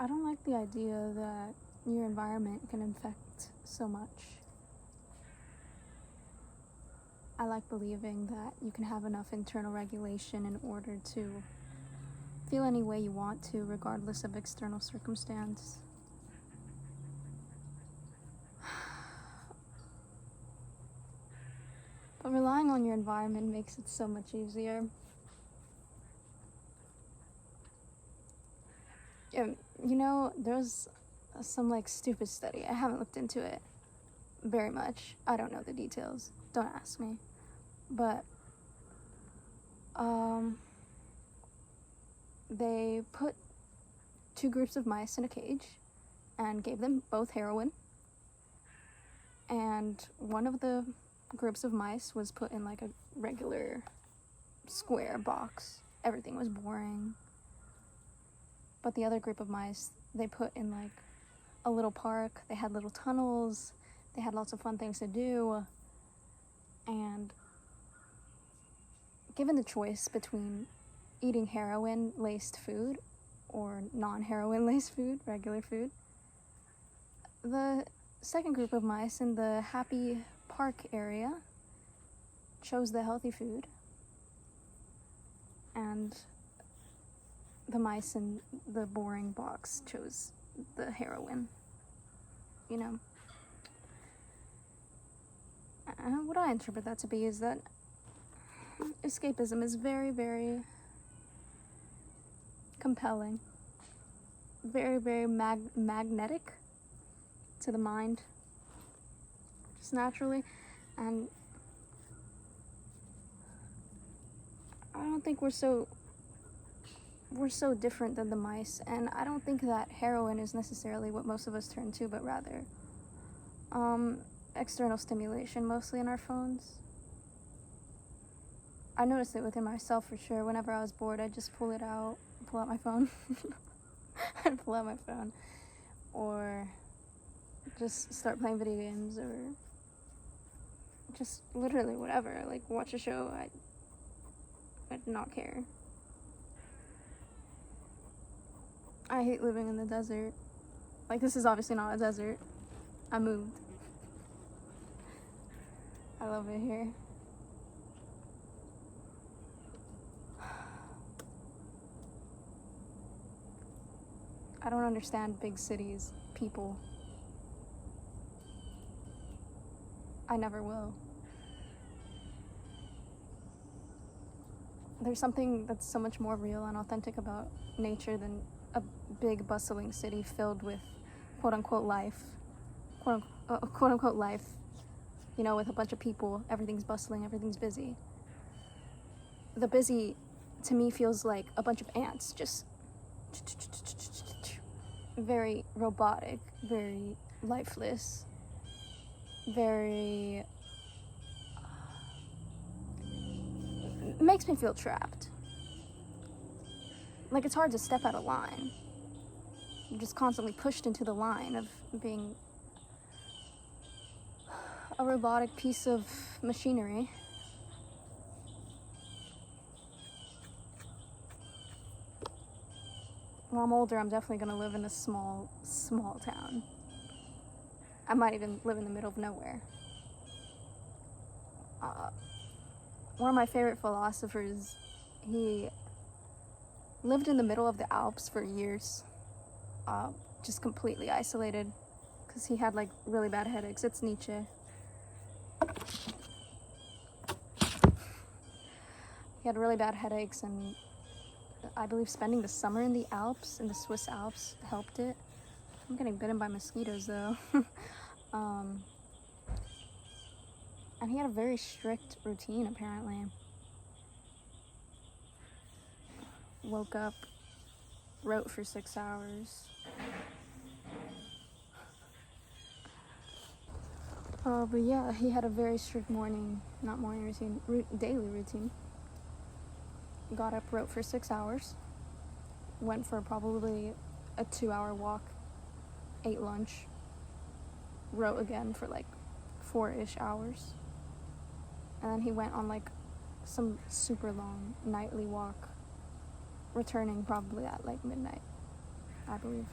I don't like the idea that your environment can affect so much. I like believing that you can have enough internal regulation in order to feel any way you want to, regardless of external circumstance. But relying on your environment makes it so much easier. There's some stupid study. I haven't looked into it very much. I don't know the details. Don't ask me. But they put two groups of mice in a cage and gave them both heroin. And one of the groups of mice was put in a regular square box. Everything was boring. But the other group of mice, they put in a little park. They had little tunnels. They had lots of fun things to do. And given the choice between eating heroin-laced food or non-heroin-laced food, regular food, the second group of mice in the happy park area chose the healthy food, and the mice in the boring box chose the heroin. What I interpret that to be is that escapism is very, very compelling, very, very magnetic to the mind, just naturally. And I don't think we're so different than the mice, and I don't think that heroin is necessarily what most of us turn to, but rather external stimulation, mostly in our phones. I noticed it within myself for sure. Whenever I was bored, I'd just pull out my phone. I'd pull out my phone, or just start playing video games, or just literally whatever, watch a show. I'd not care. I hate living in the desert. This is obviously not a desert. I moved. I love it here. I don't understand big cities, people. I never will. There's something that's so much more real and authentic about nature than a big bustling city filled with quote-unquote life. Quote-unquote life. With a bunch of people, everything's bustling, everything's busy. The busy, to me, feels like a bunch of ants, just very robotic, very lifeless, very... makes me feel trapped. It's hard to step out of line. You're just constantly pushed into the line of being a robotic piece of machinery. When I'm older, I'm definitely going to live in a small town. I might even live in the middle of nowhere. One of my favorite philosophers, he lived in the middle of the Alps for years, just completely isolated, because he had really bad headaches. It's Nietzsche. He had really bad headaches, and I believe spending the summer in the Alps, in the Swiss Alps, helped it. I'm getting bitten by mosquitoes, though. And he had a very strict routine, apparently. Woke up, wrote for 6 hours. But yeah, he had a very strict daily routine. Got up, wrote for 6 hours, went for probably a 2-hour walk, ate lunch, wrote again for 4-ish hours, and then he went on some super long nightly walk, returning probably at midnight, I believe.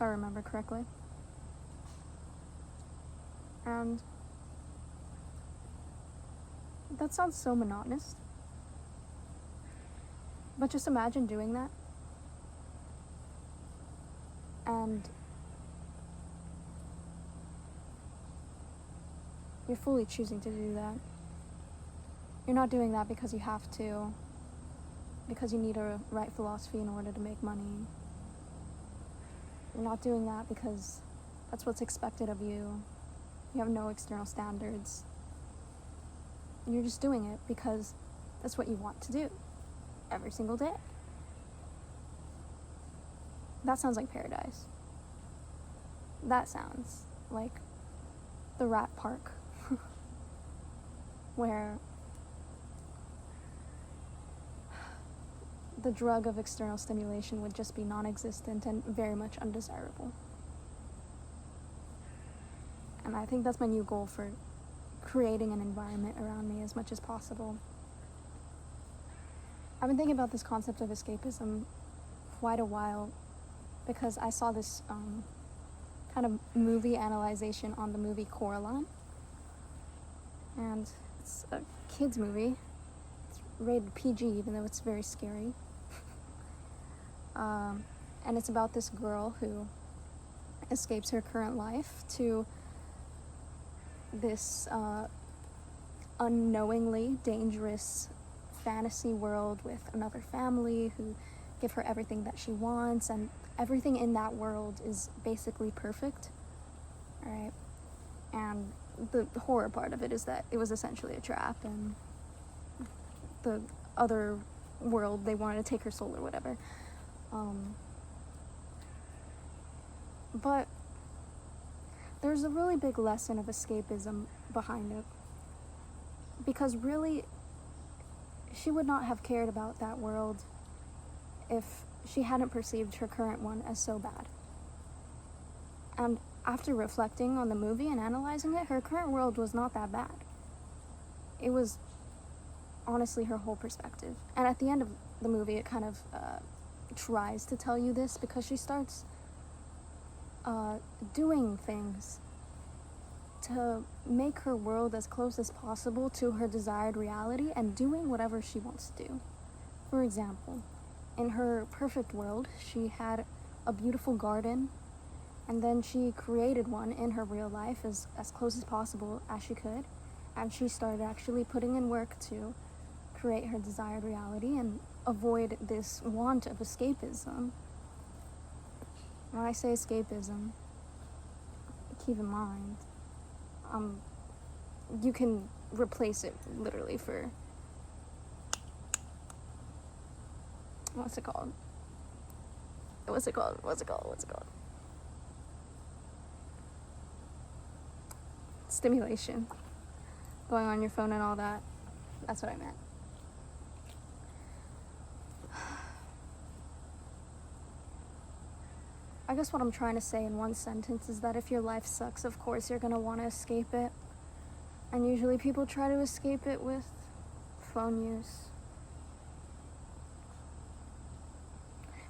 I remember correctly. And that sounds so monotonous. But just imagine doing that. And you're fully choosing to do that. You're not doing that because you have to, because you need a right philosophy in order to make money. You're not doing that because that's what's expected of you. You have no external standards. You're just doing it because that's what you want to do every single day. That sounds like paradise. That sounds like the rat park where the drug of external stimulation would just be non-existent and very much undesirable. And I think that's my new goal for creating an environment around me as much as possible. I've been thinking about this concept of escapism quite a while because I saw this kind of movie analyzation on the movie Coraline. And it's a kid's movie. It's rated PG, even though it's very scary. And it's about this girl who escapes her current life to this unknowingly dangerous fantasy world with another family who give her everything that she wants, and everything in that world is basically perfect. Alright? And the horror part of it is that it was essentially a trap, and the other world, they wanted to take her soul or whatever. But there's a really big lesson of escapism behind it. Because really, she would not have cared about that world if she hadn't perceived her current one as so bad. And after reflecting on the movie and analyzing it, her current world was not that bad. It was honestly her whole perspective. And at the end of the movie, it kind of tries to tell you this because she starts doing things to make her world as close as possible to her desired reality and doing whatever she wants to do. For example, in her perfect world, she had a beautiful garden, and then she created one in her real life as close as possible as she could, and she started actually putting in work to create her desired reality and avoid this want of escapism. When I say escapism, keep in mind, you can replace it literally for, what's it called? Stimulation. Going on your phone and all that. That's what I meant. I guess what I'm trying to say in one sentence is that if your life sucks, of course you're going to want to escape it. And usually people try to escape it with phone use.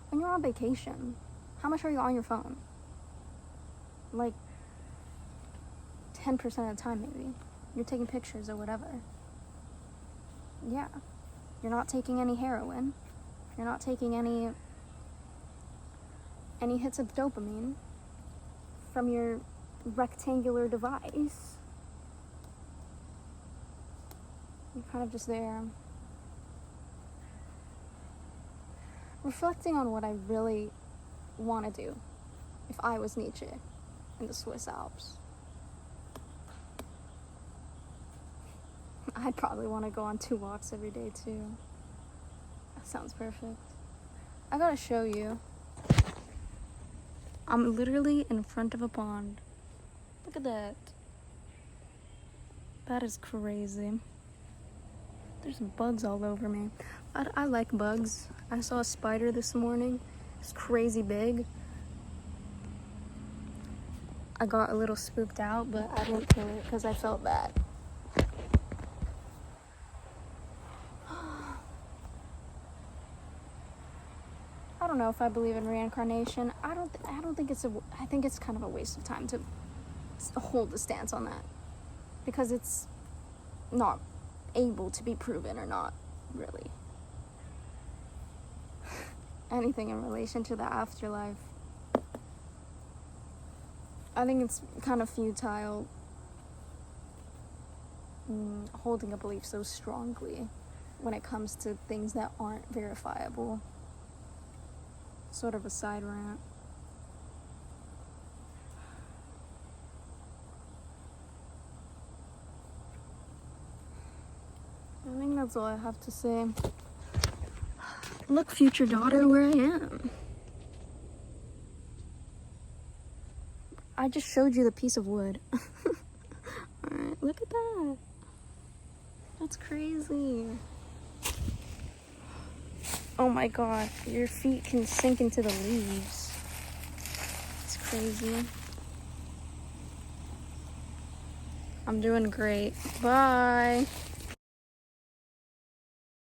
When you're on vacation, how much are you on your phone? Like 10% of the time maybe. You're taking pictures or whatever. Yeah. You're not taking any heroin. You're not taking any hits of dopamine from your rectangular device. You're kind of just there. Reflecting on what I really want to do if I was Nietzsche in the Swiss Alps. I'd probably want to go on 2 walks every day too. That sounds perfect. I gotta show you. I'm literally in front of a pond. Look at that. That is crazy. There's bugs all over me. I like bugs. I saw a spider this morning. It's crazy big. I got a little spooked out, but I didn't kill it because I felt bad. I don't know if I believe in reincarnation. I don't think I think it's kind of a waste of time to hold a stance on that, because it's not able to be proven, or not really anything in relation to the afterlife. I think it's kind of futile holding a belief so strongly when it comes to things that aren't verifiable. Sort of a side rant. I think that's all I have to say. Look, future daughter, where I am. I just showed you the piece of wood. Alright, look at that. That's crazy. Oh my god, your feet can sink into the leaves. It's crazy. I'm doing great. Bye.